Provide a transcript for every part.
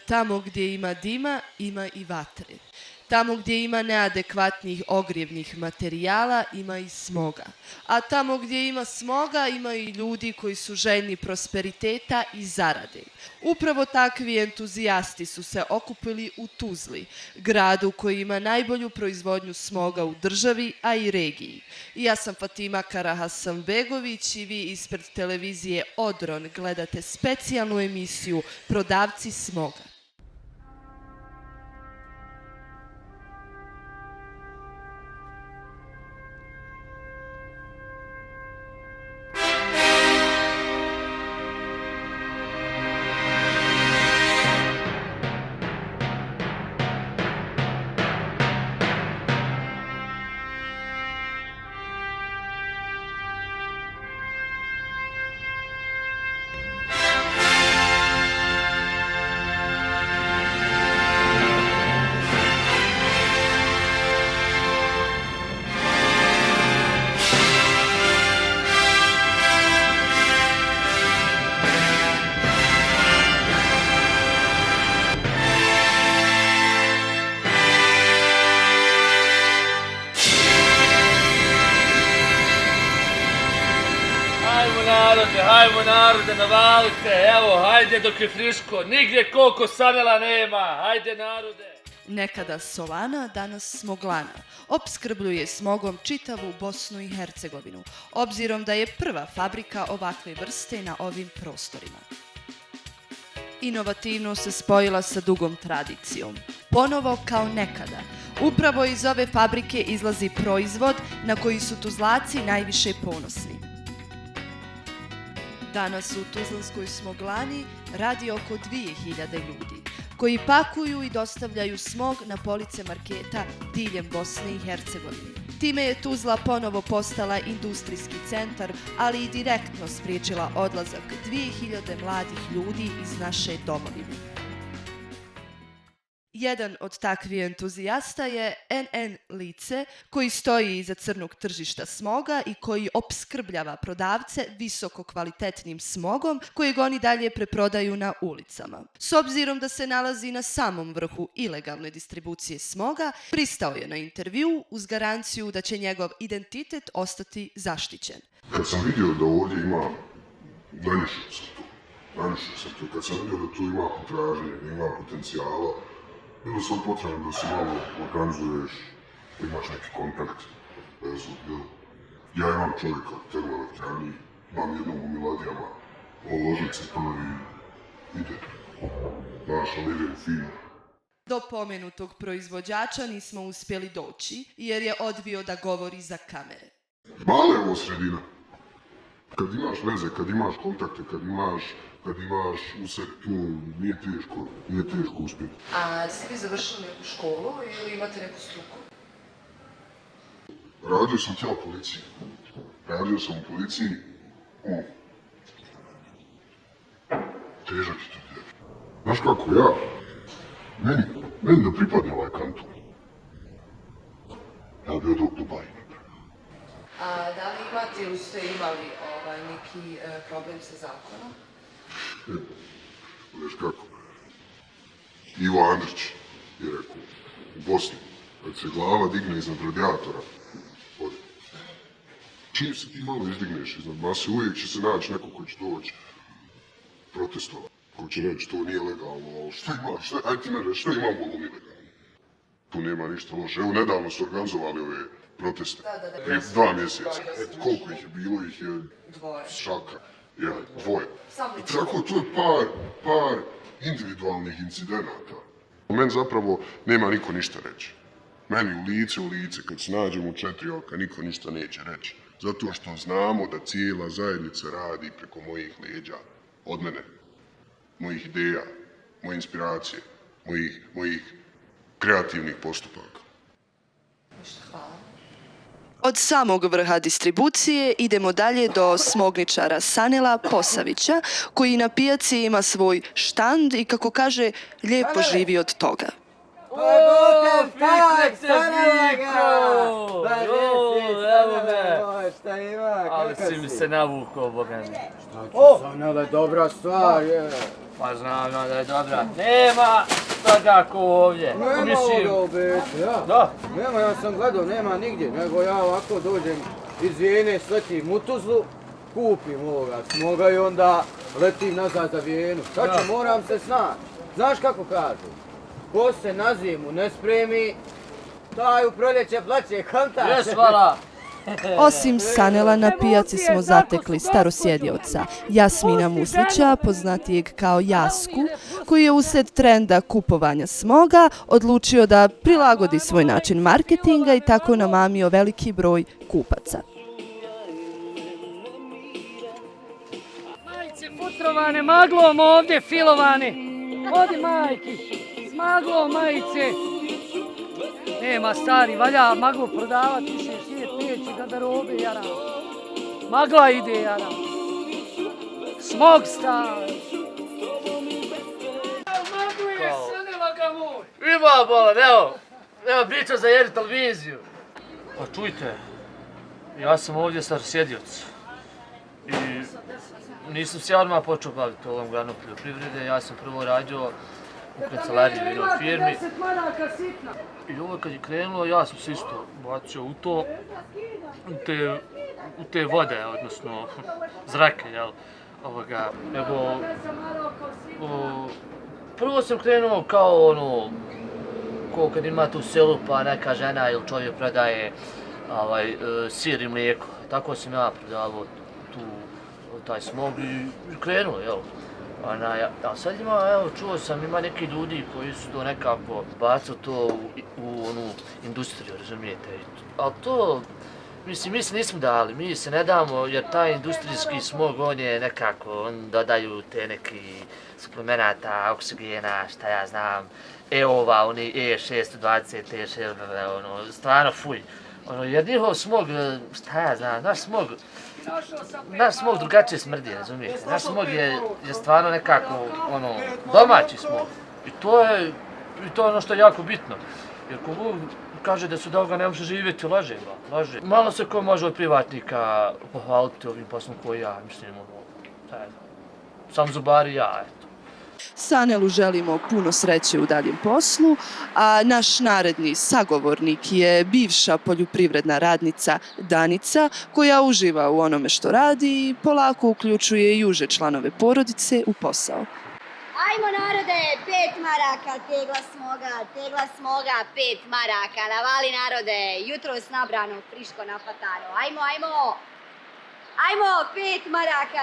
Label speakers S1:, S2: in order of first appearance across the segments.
S1: Tamo gdje ima dima, ima i vatre. Tamo gdje ima neadekvatnih ogrijevnih materijala, ima i smoga. A tamo gdje ima smoga, ima i ljudi koji su željni prosperiteta i zarade. Upravo takvi entuzijasti su se okupili u Tuzli, gradu koji ima najbolju proizvodnju smoga u državi, a i regiji. Ja sam Fatima Karahasanbegović i vi ispred televizije Odron gledate specijalnu emisiju Prodavci smoga.
S2: Hajmo narode, navalite, evo, hajde dok je friško, nigdje koliko sanela nema, hajde narode.
S1: Nekada solana, danas smoglana, opskrbljuje smogom čitavu Bosnu i Hercegovinu, obzirom da je prva fabrika ovakve vrste na ovim prostorima. Inovativno se spojila sa dugom tradicijom. Ponovo kao nekada. Upravo iz ove fabrike izlazi proizvod na koji su Tuzlaci najviše ponosni. Danas u Tuzlanskoj smoglani radi oko 2000 ljudi, koji pakuju i dostavljaju smog na police marketa diljem Bosne i Hercegovine. Time je Tuzla ponovo postala industrijski centar, ali i direktno spriječila odlazak 2000 mladih ljudi iz naše domovine. Jedan od takvih entuzijasta je NN Lice, koji stoji iza crnog tržišta smoga i koji opskrbljava prodavce visoko kvalitetnim smogom kojeg oni dalje preprodaju na ulicama. S obzirom da se nalazi na samom vrhu ilegalne distribucije smoga, pristao je na intervju uz garanciju da će njegov identitet ostati zaštićen.
S3: Kad sam vidio da ovdje ima, nanjušio sam to, kad sam vidio da tu ima potražnje, da ima potencijala, bilo sam potrebno da se malo organizuješ, da imaš neki kontakt, vezu, ja imam čovjeka u termoelektrani, imam jednog u Miladijama, Ložice prvi ide, znaš, ali ide u fino.
S1: Do pomenutog proizvođača nismo uspjeli doći, jer je odbio da govori za kamere.
S3: Mala je ovo sredina. Kad imaš veze, kad imaš kontakte, kad imaš u se, nije teško uspjeti.
S1: A ste vi završili neku školu ili imate neku struku?
S3: Radio sam u policiji. Težak je to djel. Znaš kako, meni da pripadne ovaj kanton. Ja bi od Dubaja napravio.
S1: A da li imate ili ste imali neki problem sa zakonom?
S3: Znaš kako, Ivo Andrić je rekao, u Bosni, kad se glava digne iznad radijatora, ode. Čim se ti malo izdigneš iznad mase, uvijek će se naći neko koji će doći protestovati, koji će reći to nije legalno, ajde ti ne reći, šta imamo ovo ilegalno? Tu nema ništa loše. Evo, nedavno su organizovali ove proteste, prije 2 mjeseca. Koliko ih je bilo, ih je šaka. Dvoje. I tako to je par individualnih incidenata. Meni zapravo nema niko ništa reći. Meni u lice, kad se nađemo u 4 oka, niko ništa neće reći. Zato što znamo da cijela zajednica radi preko mojih leđa, od mene, mojih ideja, moje inspiracije, mojih kreativnih postupaka.
S1: Hvala. Od samog vrha distribucije idemo dalje do smogničara Sanela Posavića, koji na pijaci ima svoj štand i, kako kaže, lijepo živi od toga.
S2: Ali si mi se navukao, Boga mi.
S4: Sanele, dobra stvar je.
S2: Pa znam ja da je dobra. Nema svakako ovdje.
S4: Nema ovdje u Beču, ja.
S2: Da.
S4: Nema, ja sam gledao, nema nigdje, nego ja ovako dođem iz Vijene, sletim u Tuzlu, kupim ovoga smoga i onda letim nazad za Vijenu. Sad ću, moram se snaći. Znaš kako kažu? Ko se na zimu ne spremi, taj u proljeće plaće, kontaš.
S2: Jes, hvala.
S1: Osim Sanela, na pijaci smo zatekli starosjedioca Jasmina Muslića, poznatijeg kao Jasku, koji je usred trenda kupovanja smoga odlučio da prilagodi svoj način marketinga i tako namamio veliki broj kupaca.
S5: Majice futrovane, maglom ovdje filovane. Odi majki, s maglom majice. Nema stari, valja maglu prodavati, više svijet neće garderobe, jaram. Magla ide, jaram. Smog stari. Maglu je sanila ga moj.
S2: Ima bolan, evo priča za jednu televiziju. Pa čujte, ja sam ovdje starosjedioc. I nisam se odmah počeo baviti ovom granom poljoprivrede, ja sam prvo radio u kancelariji u jednoj firmi. I ovo kad je krenulo, ja sam se isto bacio u to, u te vode, odnosno zrake, jel? Nego, prvo sam krenuo kao ono, ko kad imate u selu pa neka žena ili čovjek prodaje sir i mlijeko. Tako sam ja prodavao taj smog i krenuo, jel? A sad čuo sam, ima neki ljudi koji su to nekako bacili to u onu industriju, razumijete? Ali to, mislim, mi se nismo dali, mi se ne damo jer taj industrijski smog, on je nekako, on dodaju te neki suplemenata, oksigena, šta ja znam, E-ova, oni E620, E6, stvarno fuj. Jer njihov smog, šta ja znam, naš smog drugačije smrdi, razumijete? Naš smog je stvarno nekako, domaći smog. I to je ono što je jako bitno. Jer ko kaže da se od ovoga ne može živjeti, laže. Malo se ko može od privatnika pohvaliti ovim poslom koji ja, mislim, sam zubari ja, eto.
S1: Sanelu želimo puno sreće u daljem poslu, a naš naredni sagovornik je bivša poljoprivredna radnica Danica, koja uživa u onome što radi i polako uključuje i uže članove porodice u posao.
S6: Ajmo narode, 5 maraka, tegla smoga, 5 maraka, navali narode, jutros nabrano, friško napatano, ajmo! Ajmo, 5 maraka,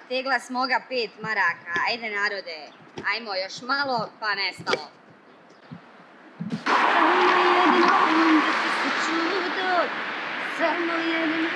S6: tegla smoga, 5 maraka. Ajde narode, ajmo još malo pa nestalo. Samo jedan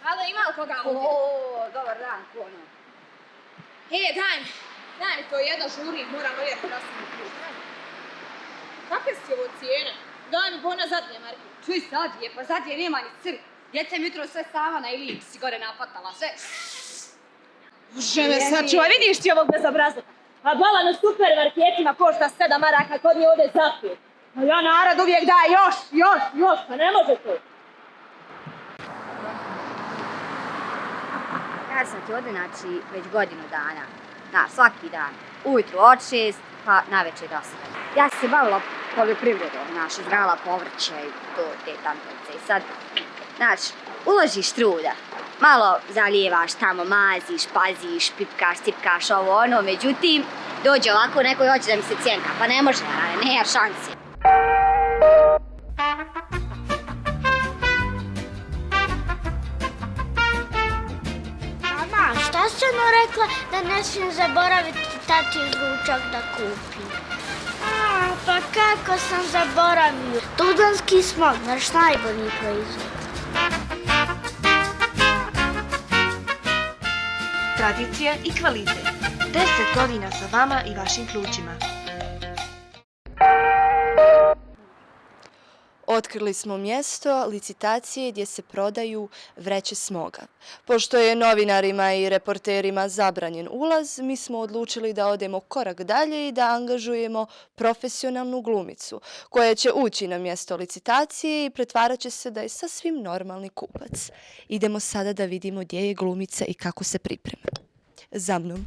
S6: Halo, ima li koga ovdje? Dobar dan, kono. Daj mi to jedno žuri, moram ovjeriti da sam ključ. Kakve si ovo cijene? Daj mi bona zadnje marke. Čuj, zadnje, pa zadnje nema ni cr. Djeca mi jutro sve sama na ili si gore napatala, sve. Bože me sačuvaj, vidiš ti ovog bezobrazluka? A bala na supermarketima košta 7 maraka, kod mi ovdje zapije. A ja narod uvijek daj još, pa ne može to. Ja sam ti ovdje, znači, već godinu dana. Svaki dan. Ujutru od 6, pa navečer do 7. Ja sam se bavila poljoprivredom, uzgajala povrće i to, te tantovce. I sad, uložiš truda. Malo zalijevaš tamo, maziš, paziš, pipkaš, cipkaš, ovo ono. Međutim, dođe ovako neko i hoće da mi se cjenka. Pa ne može, nema šanse.
S7: Šta si ono rekla da ne smijem zaboraviti tati ručak da kupim? Pa kako sam zaboravio? Tuzlanski smog, naš najbolji proizvod.
S8: Tradicija i kvalitet. 10 godina sa vama i vašim plućima.
S1: otkrili smo mjesto licitacije gdje se prodaju vreće smoga. Pošto je novinarima i reporterima zabranjen ulaz, mi smo odlučili da odemo korak dalje i da angažujemo profesionalnu glumicu koja će ući na mjesto licitacije i pretvarat će se da je sasvim normalni kupac. Idemo sada da vidimo gdje je glumica i kako se priprema. Za mnom.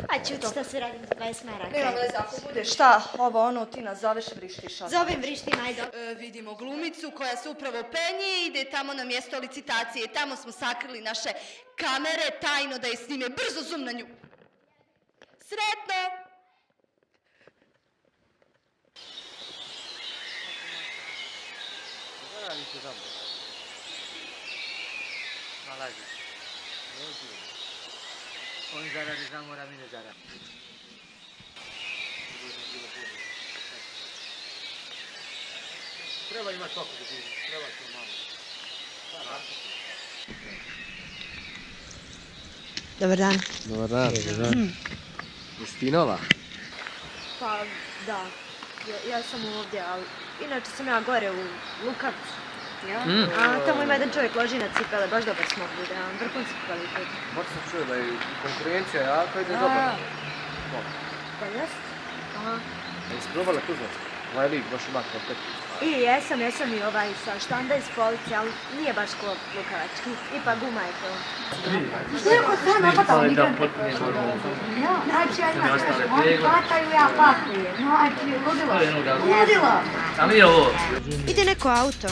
S7: A čuti šta se radi 20 maraka.
S1: Nema veze, ako bude šta, ovo ono, ti nazoveš, vrištiš.
S7: Zovem vrištim, ajde.
S1: Vidimo glumicu koja se upravo penje i ide tamo na mjesto licitacije. Tamo smo sakrili naše kamere, tajno da je snime. Brzo zoom na nju. Sretno!
S2: On zaradi zamora, mi ne zaradi. Treba imati oko da živi, treba to malo.
S7: Dobar dan.
S9: Dobar dan. Justinova?
S7: Pa, da. Ja sam ovdje, ali inače sam ja gore u Lukavcu. Ja? A tamo ima jedan čovjek loži na cipele, baš dobar smog bude, vrhunski kvalitet.
S9: Baš sam čuo da je konkurencija jaka i da je dobar.
S7: Pa jest? Aha.
S9: Jesi probala Tuzlac? Ovaj lik baš ima kvalitet.
S7: I jesam i ovaj sa štanda iz police, ali nije baš ko Lukavački. Ipak guma je to.
S2: Što je kod sve napatao migrante?
S7: Znači, ja imam sve, oni plataju, ja pakujem. Znači, ludilo.
S2: A mi je ovo.
S7: Ide neko auto.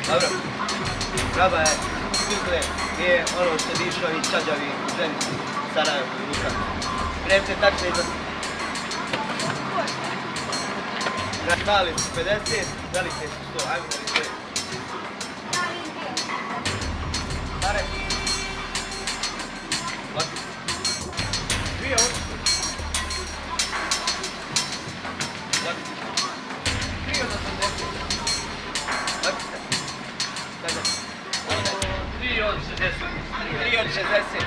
S10: Dobro, Raba je Sukle, gdje je ono što bi išao i čađavi ženi Sarajevo i Luka. Kremte tačno iza. Mali su 50, velike su 100, ajmo da li sve. Pare. Laki. Dvije oči. Laki. 3 od 80. Laki se. Sada.
S2: 3 od 60.
S10: 3 od 60.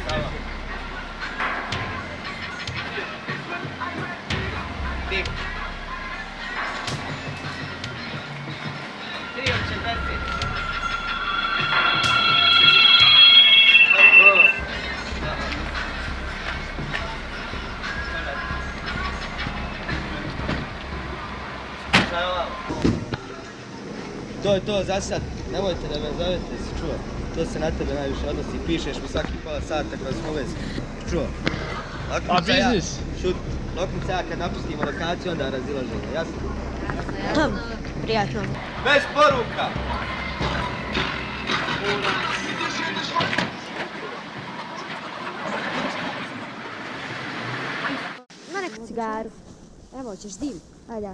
S10: Samo. Ti. 3 od 60. To je to za sad. Nemojte da me zovete, si čuo. To se na tebe najviše odnosi. Pišeš mi svaki pola sata kroz uvez. Čuo.
S9: A biznis?
S10: Šut. Loknica ja kad napustimo lokaciju, onda razilaženje. Jasno?
S7: Jasno. Prijatno.
S10: Bez poruka!
S7: Ima neku cigaru. Evo, hoćeš dim? Ajde.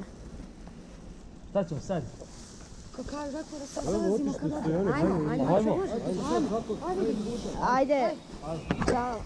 S9: Šta ćemo sad?
S7: Ko kaže, kako da sad zalazimo kad odemo? Ajmo. Ajde. Ćao.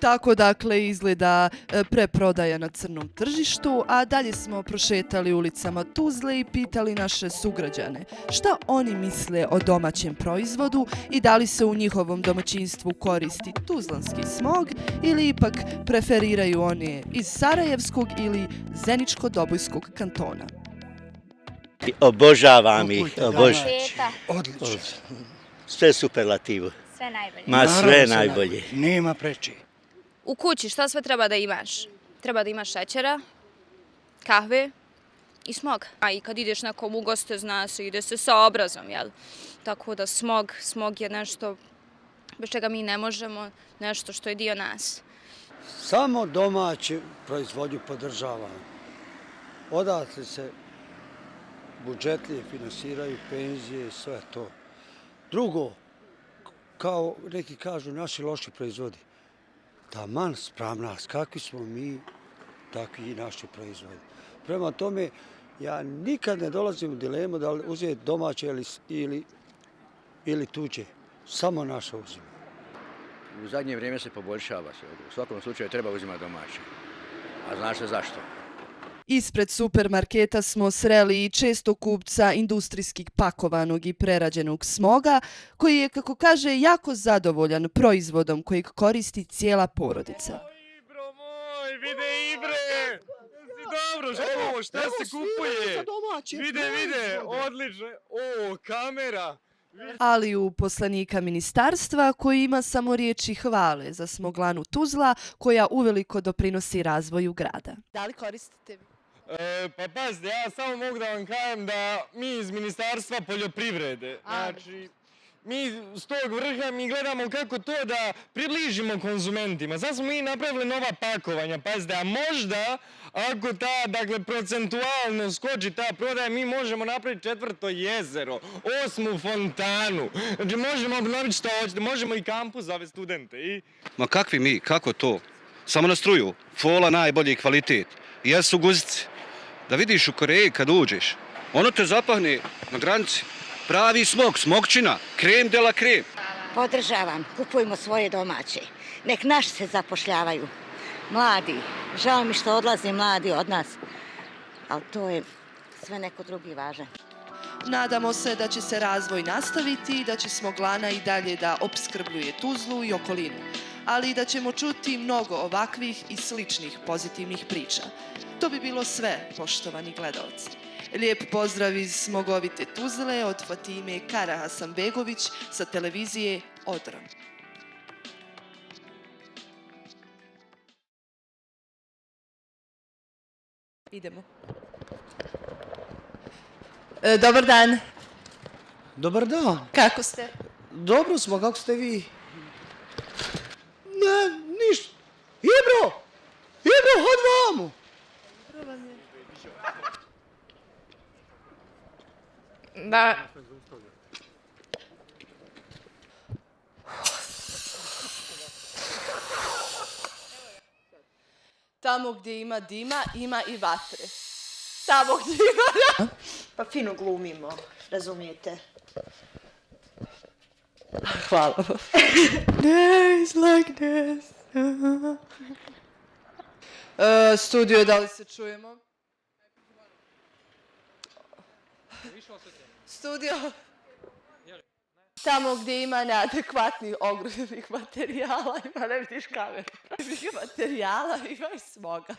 S1: Tako dakle izgleda preprodaja na crnom tržištu, a dalje smo prošetali ulicama Tuzle i pitali naše sugrađane šta oni misle o domaćem proizvodu i da li se u njihovom domaćinstvu koristi tuzlanski smog ili ipak preferiraju one iz Sarajevskog ili Zeničko-Dobojskog kantona.
S11: Obožavam ih,
S12: Odlično.
S11: sve superlativu.
S8: Sve najbolje.
S11: Ma sve najbolje.
S12: Nema preči.
S6: U kući šta sve treba da imaš? Treba da imaš šećera, kahve i smog. A i kad ideš nekom u goste, zna se, ide se sa obrazom, jel? Tako da smog je nešto bez čega mi ne možemo, nešto što je dio nas.
S12: Samo domaću proizvodnju podržavam. Odatle se budžeti finansiraju, penzije i sve to. Drugo, kao neki kažu, naši loši proizvodi. Taman spram nas, kakvi smo mi, takvi i naši proizvodi. Prema tome, ja nikad ne dolazim u dilemu da li uzeti domaće ili tuđe. Samo naše uzimam.
S13: U zadnje vrijeme se poboljšava se. U svakom slučaju treba uzimati domaće. A znaš se zašto?
S1: Ispred supermarketa smo sreli i često kupca industrijskih pakovanog i prerađenog smoga, koji je, kako kaže, jako zadovoljan proizvodom kojeg koristi cijela porodica.
S14: Ibro moj, vide Ibre! Dobro, šta se kupuje? Vide, odlično. O, kamera!
S1: Ali u poslanika ministarstva koji ima samo riječi hvale za smoglanu Tuzla koja uveliko doprinosi razvoju grada. Da li koristite vi?
S14: Pa pazite, ja samo mogu da vam kažem da mi iz Ministarstva poljoprivrede, znači, mi s tog vrha mi gledamo kako to da približimo konzumentima. Sad smo mi napravili nova pakovanja, pazite, a možda ako ta, dakle, procentualno skoči ta prodaja, mi možemo napraviti 4. jezero, 8. fontanu. Znači, možemo obnoviti što hoćete, možemo i kampus za ove studente.
S15: Ma kakvi mi, kako to? Samo na struju, fola najbolji kvalitet. Jesu guzice. Da vidiš u Koreji kad uđeš, ono te zapahne na granici. Pravi smog, smogčina, krem de la krem.
S16: Podržavam, kupujmo svoje domaće. Nek naši se zapošljavaju. Mladi, žao mi što odlaze mladi od nas, ali to je sve neko drugi važan.
S1: Nadamo se da će se razvoj nastaviti i da će smoglana i dalje da opskrbljuje Tuzlu i okolinu, ali i da ćemo čuti mnogo ovakvih i sličnih pozitivnih priča. To bi bilo sve, poštovani gledalci. Lijep pozdrav iz smogovite Tuzle od Fatime Karahasanbegović sa televizije Odran. Idemo. Dobar dan.
S17: Dobar dan.
S1: Kako ste?
S17: Dobro smo, kako ste vi? Ne, ništa. Ibro, hod vamo.
S6: Da.
S1: Tamo gdje ima dima, ima i vatre. Tamo gdje ima...
S18: Pa fino glumimo, razumijete?
S1: Hvala vam. Days like this. Studio, da li se čujemo? Studio. Tamo gdje ima neadekvatnih ogromnih materijala, ima, ne vidiš kameru, materijala, ima i smoga.